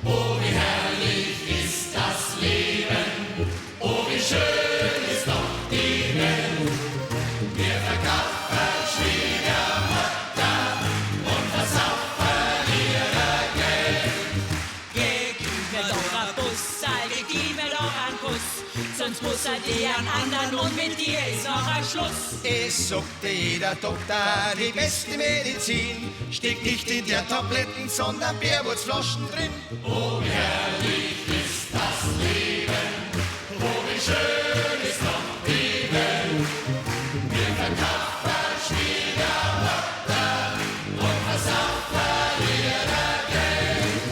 Oh, wie herrlich ist das Leben, oh, wie schön ist doch die Welt. Wir verkaufen Schwiegermutter und versaufen ihre Geld. Gib mir doch ein Bus, gib mir doch einen Kuss, sonst muss die an anderen und mit dir ist noch ein Schluss. Es sagte jeder Doktor, die beste Medizin steckt nicht in der Tabletten, sondern Bärwurzflaschen drin. Oh, wie herrlich ist das Leben, oh, wie schön ist doch die Welt. Wir verkaufen Schwiegermutter und versaufen ihre Geld.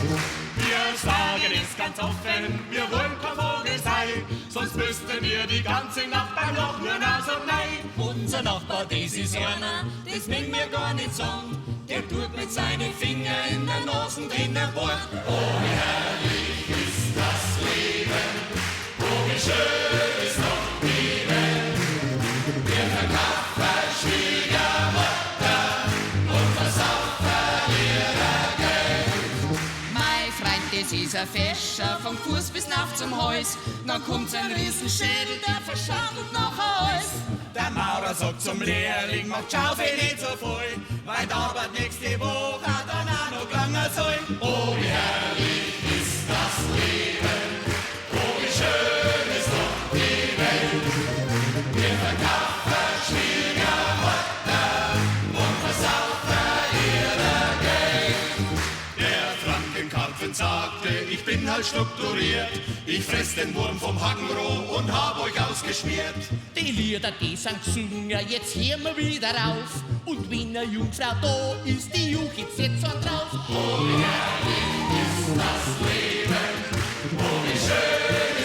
Wir sagen es ganz offen, wir wollen kein Vogel sein, sonst müssten wir die ganze Nacht beim Loch nur raus und nein. Unser Nachbar, das ist einer, das mögen wir gar nicht sagen. Der tut mit seinen Fingern in der Nase drinnen bohren. Oh, wie herrlich ist das Leben, oh, wie schön ist doch die Welt. Wir verkaufen Schwiegermutter und versaufen ihre Geld. Mein Freund, das ist ein Fäscher, vom Fuß bis nach zum Hals. Dann kommt ein Riesenschädel, der verschandelt nachher alles. Der Maurer sagt zum Lehrling, macht Schaufe nicht so voll, weil die Arbeit nächste Woche dann auch noch lange soll. Oh, wie herrlich ist das Leben, oh, wie schön ist doch die Welt. Wir verkaufen Schwiegermutter und versaufen ihre Geld. Der Frankenkarpfen sagte, ich bin halt strukturiert, ich fress den Wurm vom Hakenroh und hab euch ausgeschmiert. Die Lieder, die sind gesungen, jetzt hören wir wieder auf. Und wenn eine Jungfrau da ist, die Juchitz jetzt so drauf. Oh, wie herrlich ist das Leben, oh, wie schön